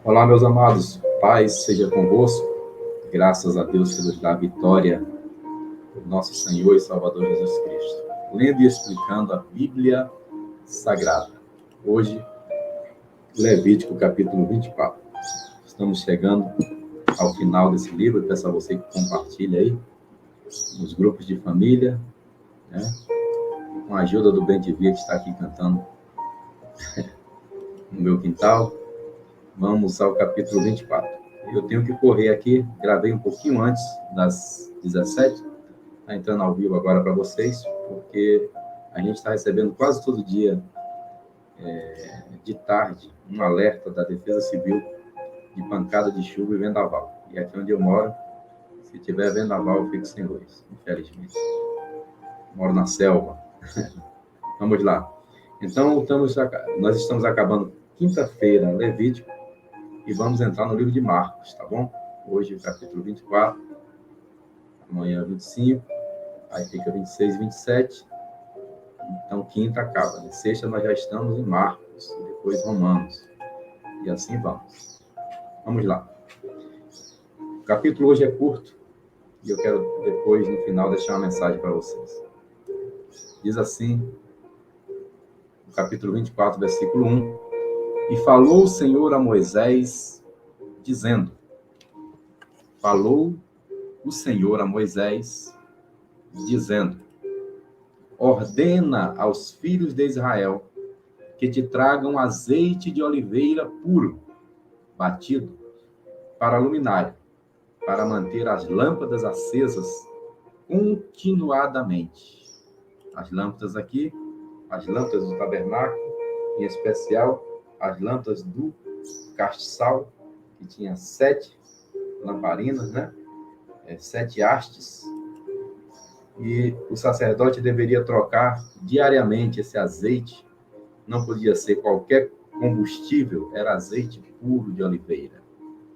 Olá, meus amados, paz seja convosco, graças a Deus que nos dá a vitória, do nosso Senhor e Salvador Jesus Cristo. Lendo e explicando a Bíblia Sagrada. Hoje, Levítico, capítulo 24. Estamos chegando ao final desse livro, eu peço a você que compartilhe aí, nos grupos de família, né? Com a ajuda do Ben Divia, que está aqui cantando no meu quintal. Vamos ao capítulo 24. Eu tenho que correr aqui, gravei um pouquinho antes das 17, está entrando ao vivo agora para vocês, porque a gente está recebendo quase todo dia, de tarde, um alerta da Defesa Civil de pancada de chuva e vendaval. E aqui onde eu moro, se tiver vendaval, eu fico sem luz, infelizmente. Moro na selva. Vamos lá. Então, nós estamos acabando quinta-feira, Levítico, e vamos entrar no livro de Marcos, tá bom? Hoje, o capítulo 24, amanhã 25, aí fica 26 e 27. Então, quinta acaba, né? Sexta nós já estamos em Marcos, e depois Romanos. E assim vamos. Vamos lá. O capítulo hoje é curto, e eu quero depois, no final, deixar uma mensagem para vocês. Diz assim, o capítulo 24, versículo 1. E falou o Senhor a Moisés, dizendo... Falou o Senhor a Moisés, dizendo... Ordena aos filhos de Israel que te tragam azeite de oliveira puro, batido, para a luminária, para manter as lâmpadas acesas continuadamente. As lâmpadas aqui, as lâmpadas do tabernáculo, em especial as lâmpadas do castiçal, que tinha 7 lamparinas, né? 7 hastes, e o sacerdote deveria trocar diariamente esse azeite. Não podia ser qualquer combustível, era azeite puro de oliveira.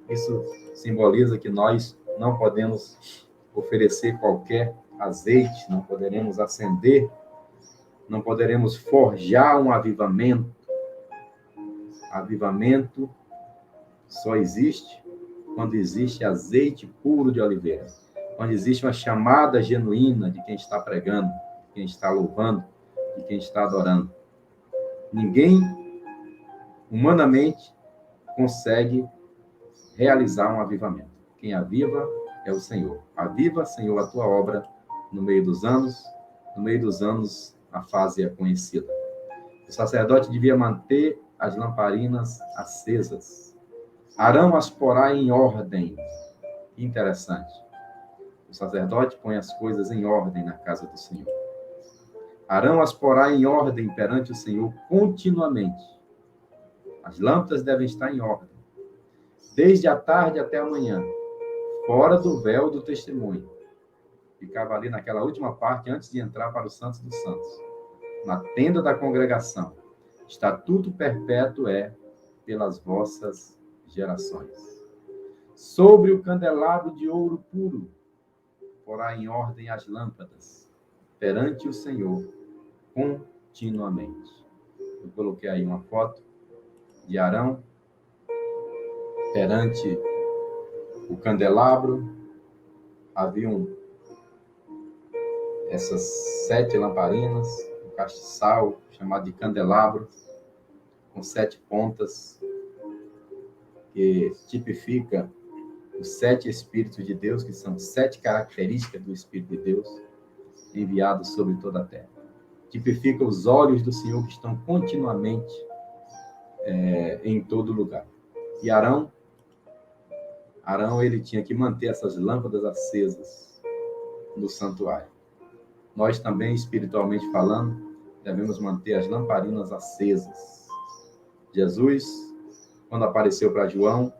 Isso simboliza que nós não podemos oferecer qualquer azeite, não poderemos acender, não poderemos forjar um avivamento. Avivamento só existe quando existe azeite puro de oliveira, quando existe uma chamada genuína de quem está pregando, de quem está louvando, de quem está adorando. Ninguém, humanamente, consegue realizar um avivamento. Quem aviva é o Senhor. Aviva, Senhor, a tua obra no meio dos anos. No meio dos anos, a fase é conhecida. O sacerdote devia manter as lamparinas acesas. Arão as porá em ordem. Interessante. O sacerdote põe as coisas em ordem na casa do Senhor. Arão as porá em ordem perante o Senhor continuamente. As lâmpadas devem estar em ordem, desde a tarde até a manhã, fora do véu do testemunho. Ficava ali naquela última parte, antes de entrar para o Santo dos Santos, na tenda da congregação. Estatuto perpétuo é pelas vossas gerações. Sobre o candelabro de ouro puro, porá em ordem as lâmpadas, perante o Senhor, continuamente. Eu coloquei aí uma foto de Arão, perante o candelabro, haviam essas 7 lamparinas, um castiçal chamado de candelabro, com 7 pontas, que tipifica os 7 Espíritos de Deus, que são 7 características do Espírito de Deus, enviados sobre toda a terra. Tipifica os olhos do Senhor que estão continuamente em todo lugar. E Arão, ele tinha que manter essas lâmpadas acesas no santuário. Nós também, espiritualmente falando, devemos manter as lamparinas acesas. Jesus, quando apareceu para João,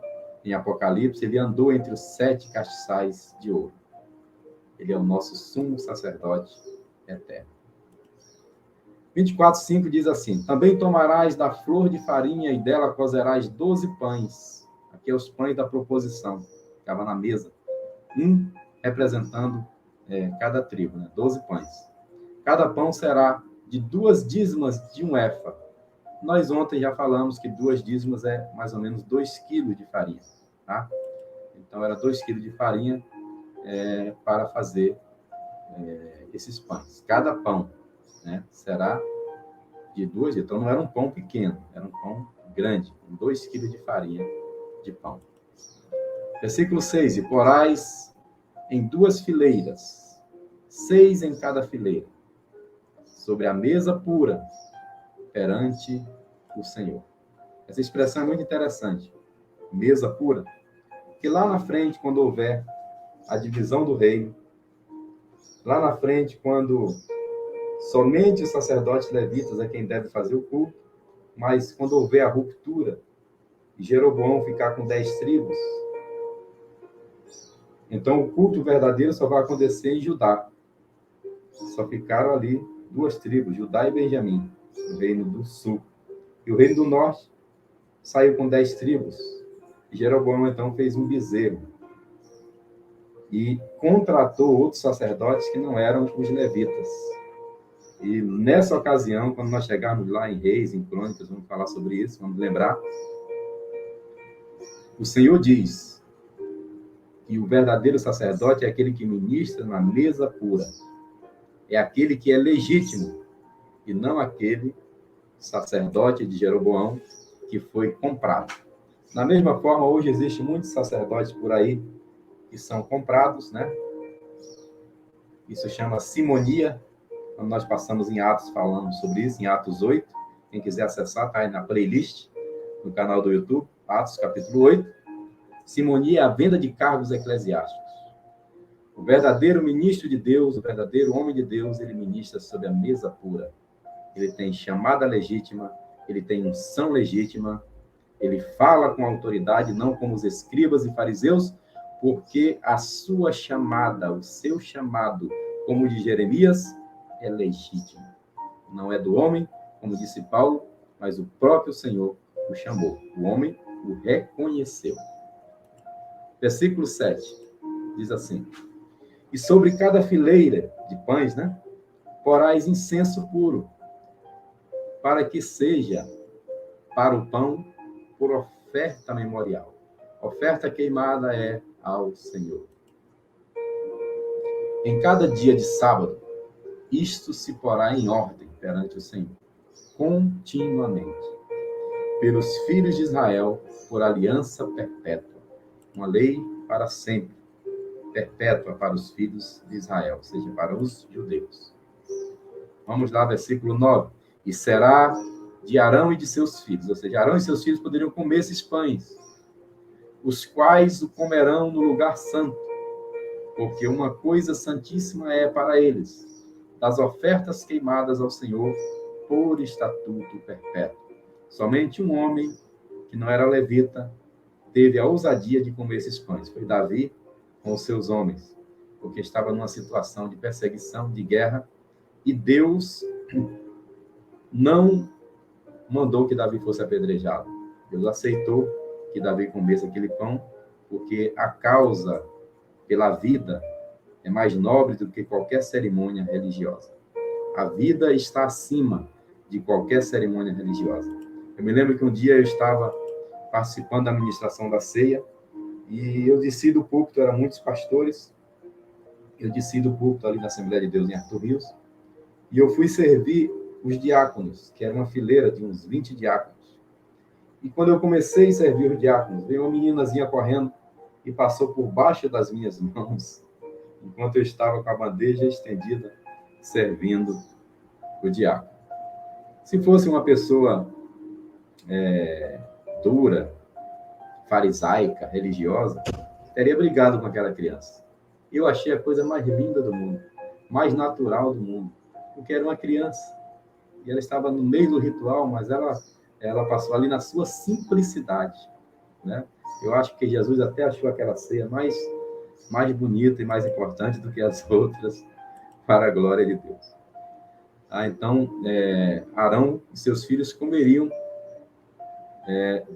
em Apocalipse, ele andou entre os 7 castiçais de ouro. Ele é o nosso sumo sacerdote eterno. 24:5 diz assim: também tomarás da flor de farinha e dela cozerás 12 pães. Aqui é os pães da proposição. Ficava na mesa. Um representando cada tribo, né? 12 pães. Cada pão será de 2 dízimas de um éfa. Nós ontem já falamos que 2 dízimos é mais ou menos 2 quilos de farinha, tá? Então, era 2 quilos de farinha para fazer esses pães. Cada pão, né, será de 2, então não era um pão pequeno, era um pão grande, com 2 quilos de farinha de pão. Versículo 6, e porais em 2 fileiras, 6 em cada fileira, sobre a mesa pura, perante o Senhor. Essa expressão é muito interessante, mesa pura, que lá na frente, quando houver a divisão do reino, lá na frente, quando somente os sacerdotes levitas é quem deve fazer o culto, mas quando houver a ruptura, e Jeroboão ficar com 10 tribos, então o culto verdadeiro só vai acontecer em Judá. Só ficaram ali 2 tribos, Judá e Benjamim, o reino do sul. E o reino do norte saiu com 10 tribos. E Jeroboão, então, fez um bezerro. E contratou outros sacerdotes que não eram os levitas. E nessa ocasião, quando nós chegarmos lá em Reis, em Crônicas, vamos falar sobre isso, vamos lembrar. O Senhor diz que o verdadeiro sacerdote é aquele que ministra na mesa pura. É aquele que é legítimo, e não aquele sacerdote de Jeroboão que foi comprado. Da mesma forma, hoje existem muitos sacerdotes por aí que são comprados, né? Isso chama simonia. Quando nós passamos em Atos, falamos sobre isso, em Atos 8. Quem quiser acessar, está aí na playlist, no canal do YouTube, Atos capítulo 8. Simonia é a venda de cargos eclesiásticos. O verdadeiro ministro de Deus, o verdadeiro homem de Deus, ele ministra sob a mesa pura. Ele tem chamada legítima, ele tem unção legítima, ele fala com autoridade, não como os escribas e fariseus, porque a sua chamada, o seu chamado, como o de Jeremias, é legítimo. Não é do homem, como disse Paulo, mas o próprio Senhor o chamou. O homem o reconheceu. Versículo 7 diz assim: e sobre cada fileira de pães, né, porais incenso puro, para que seja para o pão por oferta memorial. Oferta queimada é ao Senhor. Em cada dia de sábado, isto se porá em ordem perante o Senhor, continuamente, pelos filhos de Israel, por aliança perpétua, uma lei para sempre, perpétua para os filhos de Israel, ou seja, para os judeus. Vamos lá, versículo 9. E será de Arão e de seus filhos, ou seja, Arão e seus filhos poderiam comer esses pães, os quais o comerão no lugar santo, porque uma coisa santíssima é para eles, das ofertas queimadas ao Senhor por estatuto perpétuo. Somente um homem, que não era levita, teve a ousadia de comer esses pães. Foi Davi com os seus homens, porque estava numa situação de perseguição, de guerra, e Deus não mandou que Davi fosse apedrejado. Deus aceitou que Davi comesse aquele pão, porque a causa pela vida é mais nobre do que qualquer cerimônia religiosa. A vida está acima de qualquer cerimônia religiosa. Eu me lembro que um dia eu estava participando da administração da ceia e eu desci do púlpito, eram muitos pastores, eu desci do púlpito ali na Assembleia de Deus em Arthur Rios e eu fui servir os diáconos, que era uma fileira de uns 20 diáconos. E quando eu comecei a servir os diáconos, veio uma meninazinha correndo e passou por baixo das minhas mãos, enquanto eu estava com a bandeja estendida, servindo o diácono. Se fosse uma pessoa dura, farisaica, religiosa, teria brigado com aquela criança. Eu achei a coisa mais linda do mundo, mais natural do mundo, porque era uma criança. E ela estava no meio do ritual, mas ela passou ali na sua simplicidade, né? Eu acho que Jesus até achou aquela ceia mais bonita e mais importante do que as outras, para a glória de Deus. Então, Arão e seus filhos comeriam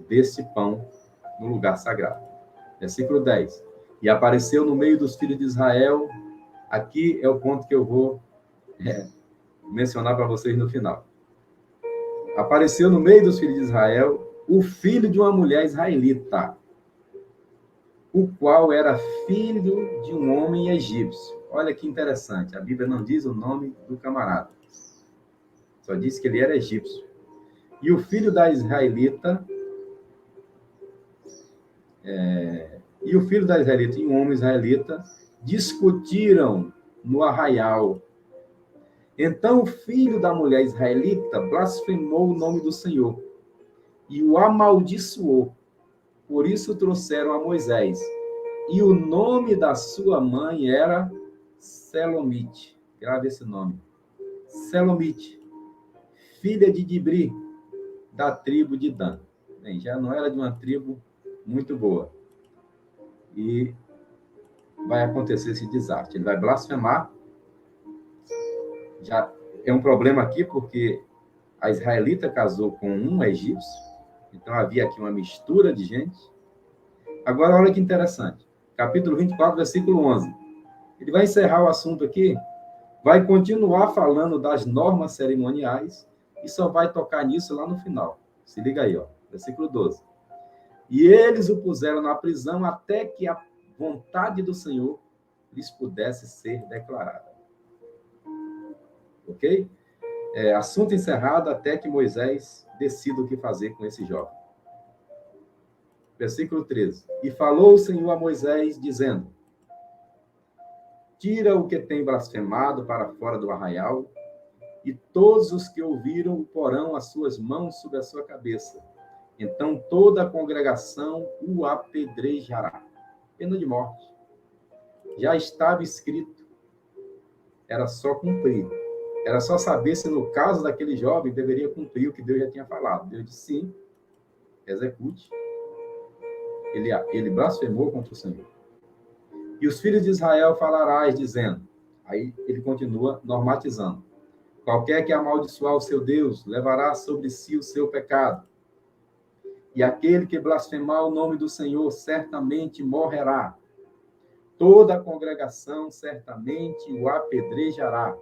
desse pão no lugar sagrado. Versículo 10. E apareceu no meio dos filhos de Israel. Aqui é o ponto que eu vou mencionar para vocês no final. Apareceu no meio dos filhos de Israel o filho de uma mulher israelita, o qual era filho de um homem egípcio. Olha que interessante, a Bíblia não diz o nome do camarada, só diz que ele era egípcio. E o filho da israelita, e um homem israelita discutiram no arraial. Então o filho da mulher israelita blasfemou o nome do Senhor e o amaldiçoou. Por isso trouxeram a Moisés. E o nome da sua mãe era Selomite. Grave esse nome. Selomite, filha de Dibri, da tribo de Dan. Bem, já não era de uma tribo muito boa. E vai acontecer esse desastre. Ele vai blasfemar. Já é um problema aqui, porque a israelita casou com um egípcio. Então havia aqui uma mistura de gente. Agora, olha que interessante. Capítulo 24, versículo 11. Ele vai encerrar o assunto aqui, vai continuar falando das normas cerimoniais e só vai tocar nisso lá no final. Se liga aí, ó, versículo 12. E eles o puseram na prisão até que a vontade do Senhor lhes pudesse ser declarada. Ok? Assunto encerrado até que Moisés decida o que fazer com esse jovem. Versículo 13. E falou o Senhor a Moisés, dizendo: tira o que tem blasfemado para fora do arraial, e todos os que ouviram porão as suas mãos sobre a sua cabeça. Então toda a congregação o apedrejará. Pena de morte. Já estava escrito. Era só cumprir. Era só saber se no caso daquele jovem deveria cumprir o que Deus já tinha falado. Deus disse sim, execute. Ele blasfemou contra o Senhor. E os filhos de Israel falarás, dizendo, aí ele continua normatizando, qualquer que amaldiçoar o seu Deus, levará sobre si o seu pecado. E aquele que blasfemar o nome do Senhor, certamente morrerá. Toda a congregação certamente o apedrejará.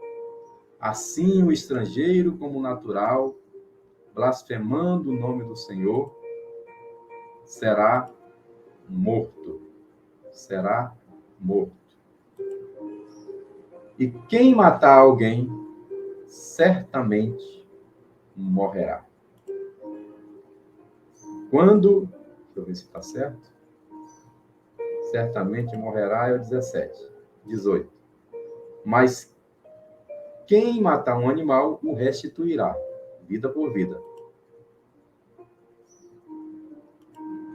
Assim o estrangeiro como o natural, blasfemando o nome do Senhor, será morto. Será morto. E quem matar alguém, certamente morrerá. Quando, deixa eu ver se está certo, certamente morrerá é o 17, 18. Mas quem matar um animal, o restituirá, vida por vida.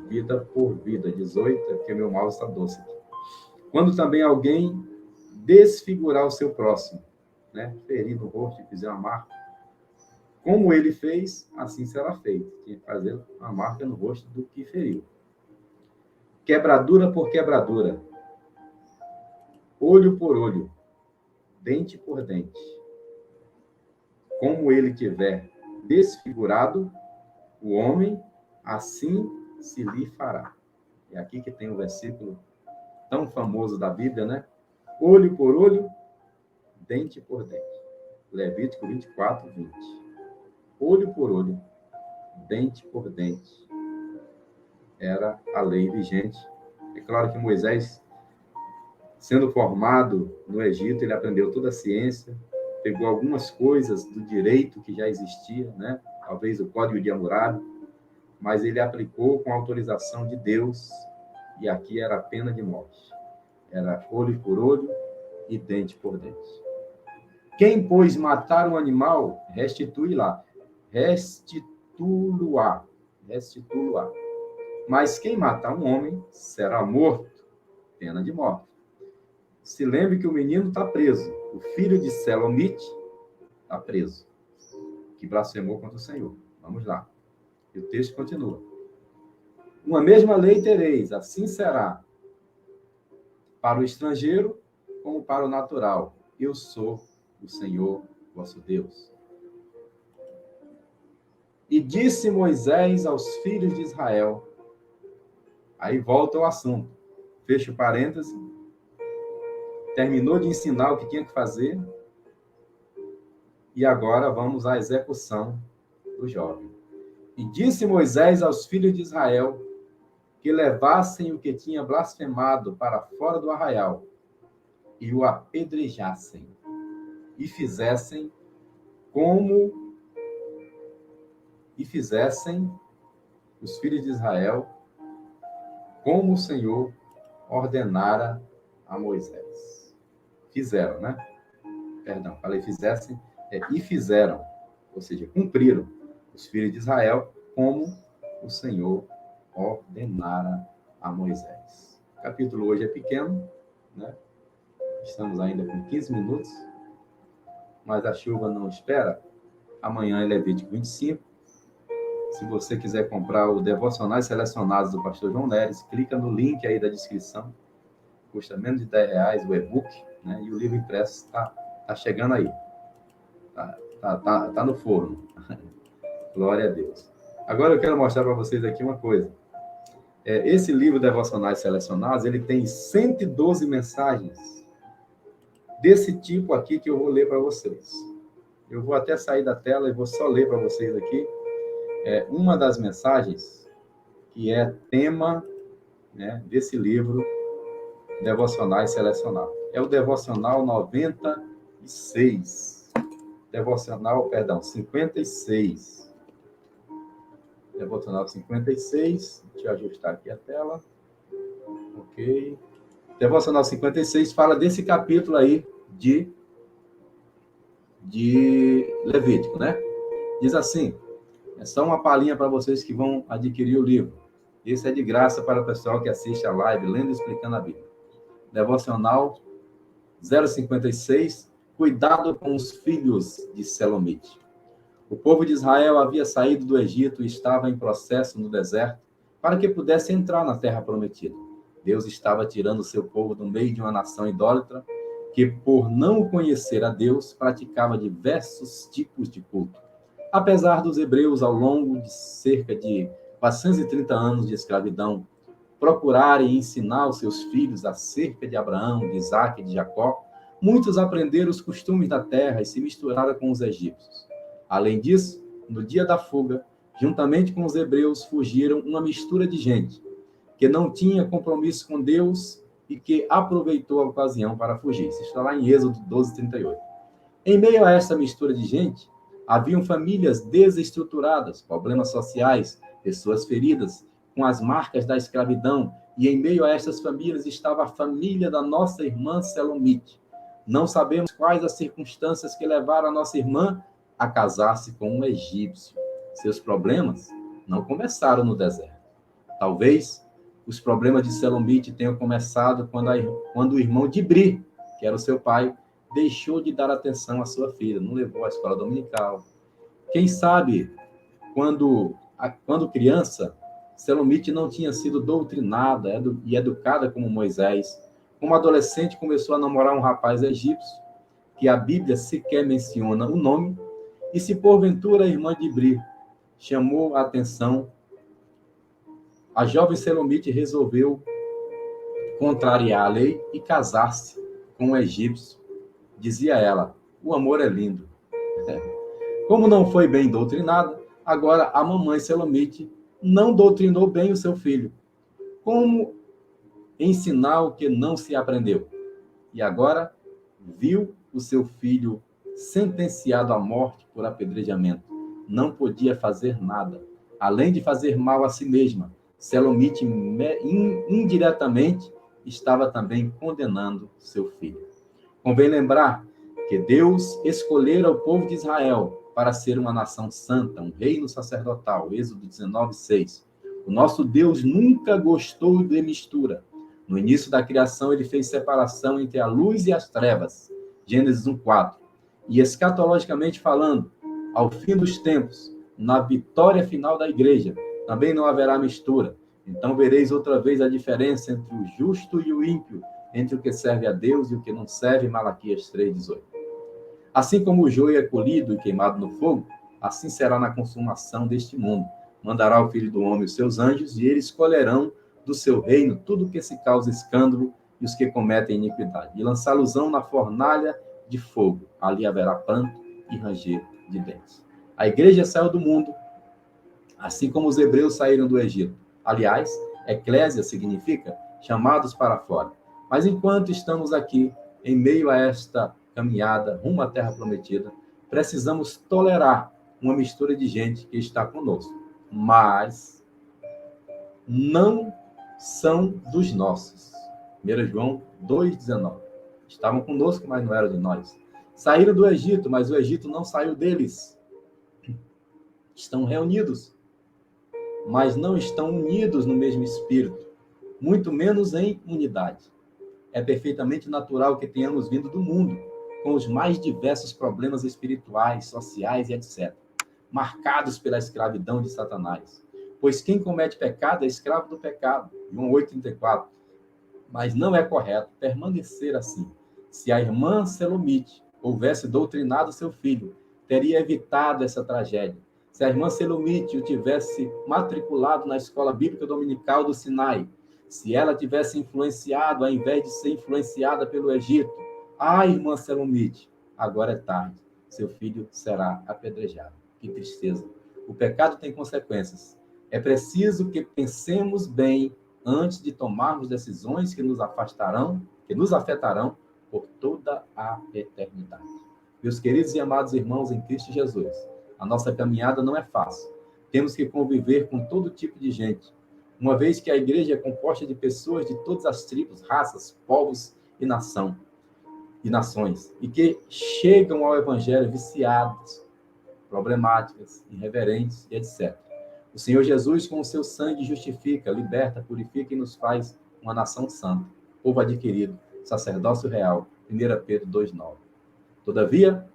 Vida por vida, 18, porque meu mouse está doce aqui. Quando também alguém desfigurar o seu próximo, né? Ferir no rosto e fizer uma marca, como ele fez, assim será feito. Tinha que fazer uma marca no rosto do que feriu. Quebradura por quebradura, olho por olho, dente por dente. Como ele tiver desfigurado o homem, assim se lhe fará. É aqui que tem o versículo tão famoso da Bíblia, né? Olho por olho, dente por dente. Levítico 24, 20. Olho por olho, dente por dente. Era a lei vigente. É claro que Moisés, sendo formado no Egito, ele aprendeu toda a ciência, pegou algumas coisas do direito que já existia, né? Talvez o Código de Hammurabi, mas ele aplicou com autorização de Deus, e aqui era a pena de morte. Era olho por olho e dente por dente. Quem, pois, matar um animal, restitui-lá. Restitui-lo-á. Restitui-lo-á. Mas quem matar um homem, será morto. Pena de morte. Se lembre que o menino está preso. O filho de Selomite está preso, que blasfemou contra o Senhor. Vamos lá. E o texto continua. Uma mesma lei tereis, assim será para o estrangeiro como para o natural. Eu sou o Senhor vosso Deus. E disse Moisés aos filhos de Israel. Aí volta o assunto. Fecha o parêntese. Terminou de ensinar o que tinha que fazer. E agora vamos à execução do jovem. E disse Moisés aos filhos de Israel que levassem o que tinha blasfemado para fora do arraial e o apedrejassem, e fizessem os filhos de Israel como o Senhor ordenara a Moisés. Fizeram, né? Perdão, falei fizessem, e fizeram, ou seja, cumpriram os filhos de Israel como o Senhor ordenara a Moisés. O capítulo hoje é pequeno, né? Estamos ainda com 15 minutos, mas a chuva não espera. Amanhã é Levítico 25. Se você quiser comprar o Devocionais Selecionados do Pastor João Neres, clica no link aí da descrição. Custa menos de R$10 o e-book, né? E o livro impresso está chegando aí. Tá no forno. Glória a Deus. Agora eu quero mostrar para vocês aqui uma coisa. Esse livro Devocionais Selecionados, ele tem 112 mensagens desse tipo aqui que eu vou ler para vocês. Eu vou até sair da tela e vou só ler para vocês aqui. Uma das mensagens que é tema, né, desse livro Devocionais Selecionados. É o Devocional 96. Devocional, perdão, 56. Devocional 56. Deixa eu ajustar aqui a tela. Ok. Devocional 56 fala desse capítulo aí de Levítico, né? Diz assim, é só uma palhinha para vocês que vão adquirir o livro. Esse é de graça para o pessoal que assiste a live, lendo e explicando a Bíblia. Devocional 056, cuidado com os filhos de Selomite. O povo de Israel havia saído do Egito e estava em processo no deserto para que pudesse entrar na terra prometida. Deus estava tirando o seu povo do meio de uma nação idólatra que, por não conhecer a Deus, praticava diversos tipos de culto. Apesar dos hebreus, ao longo de cerca de 430 anos de escravidão, procurarem ensinar os seus filhos acerca de Abraão, de Isaque e de Jacó, muitos aprenderam os costumes da terra e se misturaram com os egípcios. Além disso, no dia da fuga, juntamente com os hebreus, fugiram uma mistura de gente que não tinha compromisso com Deus e que aproveitou a ocasião para fugir. Isso está lá em Êxodo 12:38. Em meio a essa mistura de gente, haviam famílias desestruturadas, problemas sociais, pessoas feridas, com as marcas da escravidão, e em meio a essas famílias estava a família da nossa irmã Selomite. Não sabemos quais as circunstâncias que levaram a nossa irmã a casar-se com um egípcio. Seus problemas não começaram no deserto. Talvez os problemas de Selomite tenham começado quando o irmão de Dibri, que era o seu pai, deixou de dar atenção à sua filha, não levou à escola dominical. Quem sabe, quando criança, Selomite não tinha sido doutrinada e educada como Moisés. Como adolescente, começou a namorar um rapaz egípcio, que a Bíblia sequer menciona o nome, e se porventura a irmã de Dibri chamou a atenção, a jovem Selomite resolveu contrariar a lei e casar-se com um egípcio. Dizia ela, o amor é lindo. Como não foi bem doutrinada, agora a mamãe Selomite não doutrinou bem o seu filho. Como ensinar o que não se aprendeu? E agora viu o seu filho sentenciado à morte por apedrejamento. Não podia fazer nada, além de fazer mal a si mesma. Selomite indiretamente estava também condenando seu filho. Convém lembrar que Deus escolhera o povo de Israel para ser uma nação santa, um reino sacerdotal, Êxodo 19:6. O nosso Deus nunca gostou de mistura. No início da criação, ele fez separação entre a luz e as trevas, Gênesis 1:4. E escatologicamente falando, ao fim dos tempos, na vitória final da igreja, também não haverá mistura. Então vereis outra vez a diferença entre o justo e o ímpio, entre o que serve a Deus e o que não serve, Malaquias 3:18. Assim como o joio é colhido e queimado no fogo, assim será na consumação deste mundo. Mandará o Filho do Homem os seus anjos, e eles colherão do seu reino tudo o que se causa escândalo e os que cometem iniquidade, e lançá-los-ão na fornalha de fogo. Ali haverá pranto e ranger de dentes. A igreja saiu do mundo, assim como os hebreus saíram do Egito. Aliás, eclésia significa chamados para fora. Mas enquanto estamos aqui, em meio a esta caminhada rumo à Terra Prometida, precisamos tolerar uma mistura de gente que está conosco, mas não são dos nossos. 1 João 2,19. Estavam conosco, mas não eram de nós. Saíram do Egito, mas o Egito não saiu deles. Estão reunidos, mas não estão unidos no mesmo espírito, muito menos em unidade. É perfeitamente natural que tenhamos vindo do mundo, com os mais diversos problemas espirituais, sociais e etc., marcados pela escravidão de Satanás. Pois quem comete pecado é escravo do pecado. João 8,34. Mas não é correto permanecer assim. Se a irmã Selomite houvesse doutrinado seu filho, teria evitado essa tragédia. Se a irmã Selomite o tivesse matriculado na escola bíblica dominical do Sinai, se ela tivesse influenciado, ao invés de ser influenciada pelo Egito, irmã Selomite, agora é tarde, seu filho será apedrejado. Que tristeza. O pecado tem consequências. É preciso que pensemos bem antes de tomarmos decisões que nos afetarão por toda a eternidade. Meus queridos e amados irmãos em Cristo Jesus, a nossa caminhada não é fácil. Temos que conviver com todo tipo de gente, uma vez que a igreja é composta de pessoas de todas as tribos, raças, povos e nações, e que chegam ao evangelho viciados, problemáticas, irreverentes e etc. O Senhor Jesus, com o seu sangue, justifica, liberta, purifica e nos faz uma nação santa, povo adquirido, sacerdócio real. 1 Pedro 2,9. Todavia,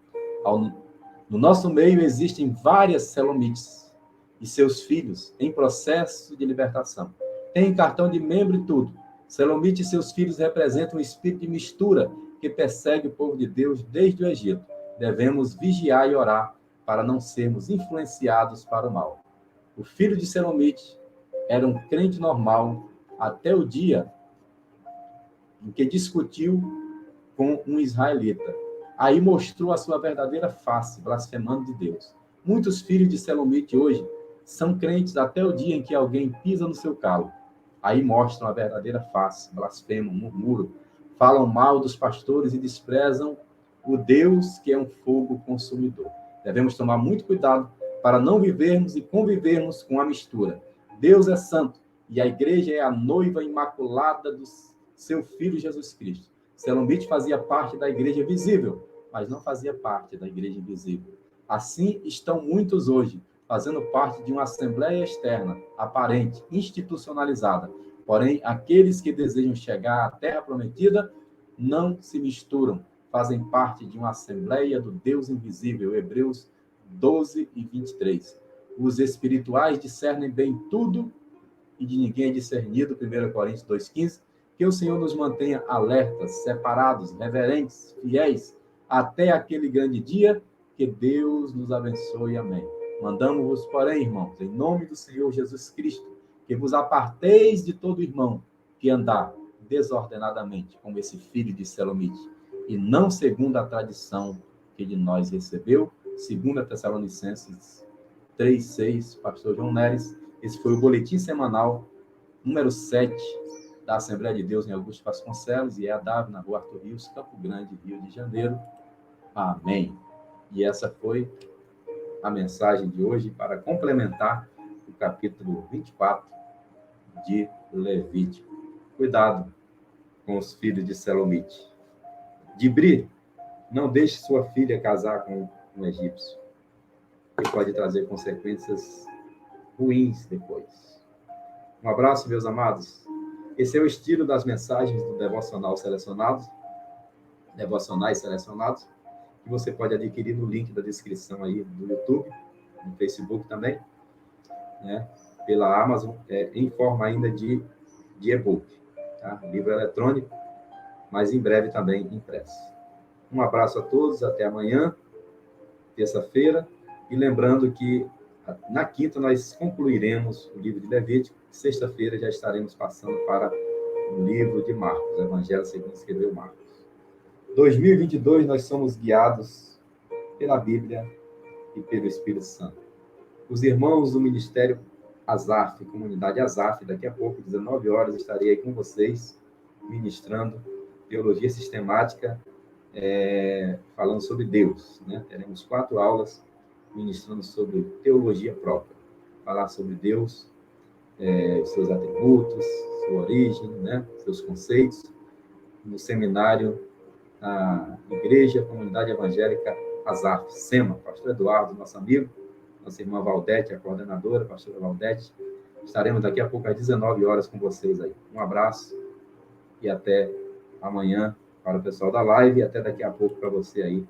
no nosso meio existem várias Selomites e seus filhos em processo de libertação. Tem cartão de membro e tudo. Selomite e seus filhos representam um espírito de mistura que persegue o povo de Deus desde o Egito. Devemos vigiar e orar para não sermos influenciados para o mal. O filho de Selomite era um crente normal até o dia em que discutiu com um israelita. Aí mostrou a sua verdadeira face, blasfemando de Deus. Muitos filhos de Selomite hoje são crentes até o dia em que alguém pisa no seu calo. Aí mostram a verdadeira face, blasfemam, murmuram, falam mal dos pastores e desprezam o Deus que é um fogo consumidor. Devemos tomar muito cuidado para não vivermos e convivermos com a mistura. Deus é santo e a igreja é a noiva imaculada do seu Filho Jesus Cristo. Selomite fazia parte da igreja visível, mas não fazia parte da igreja invisível. Assim estão muitos hoje, fazendo parte de uma assembleia externa, aparente, institucionalizada. Porém, aqueles que desejam chegar à Terra Prometida não se misturam, fazem parte de uma assembleia do Deus invisível. Hebreus 12:23. Os espirituais discernem bem tudo e de ninguém é discernido. 1 Coríntios 2:15. Que o Senhor nos mantenha alertas, separados, reverentes, fiéis, até aquele grande dia. Que Deus nos abençoe. Amém. Mandamos-vos, porém, irmãos, em nome do Senhor Jesus Cristo, que vos aparteis de todo irmão que andar desordenadamente, como esse filho de Selomite, e não segundo a tradição que de nós recebeu, 2 Tessalonicenses 3:6, pastor João Neres. Esse foi o boletim semanal número 7 da Assembleia de Deus em Augusto Vasconcelos, e é a DAV na Rua Arthur Rios, Campo Grande, Rio de Janeiro. Amém. E essa foi a mensagem de hoje para complementar o capítulo 24 de Levítico. Cuidado com os filhos de Selomite. Dibri, não deixe sua filha casar com um egípcio, que pode trazer consequências ruins depois. Um abraço, meus amados. Esse é o estilo das mensagens do devocionais selecionados, que você pode adquirir no link da descrição aí do YouTube, no Facebook também, né? Pela Amazon, em forma ainda de e-book, tá? Livro eletrônico, mas em breve também impresso. Um abraço a todos, até amanhã, terça-feira, e lembrando que na quinta nós concluiremos o livro de Levítico, sexta-feira já estaremos passando para o livro de Marcos, o Evangelho segundo escreveu Marcos. 2022 nós somos guiados pela Bíblia e pelo Espírito Santo. Os irmãos do Ministério Azaf, Comunidade Azaf, daqui a pouco, 19 horas, estarei aí com vocês, ministrando teologia sistemática, falando sobre Deus, né? Teremos 4 aulas ministrando sobre teologia própria, falar sobre Deus, seus atributos, sua origem, né? Seus conceitos, no seminário a Igreja Comunidade Evangélica Azaf, SEMA, pastor Eduardo, nosso amigo, nossa irmã Valdete, a coordenadora, pastora Valdete. Estaremos daqui a pouco às 19 horas com vocês aí. Um abraço e até amanhã para o pessoal da live e até daqui a pouco para você aí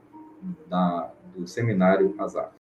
do seminário Azaf.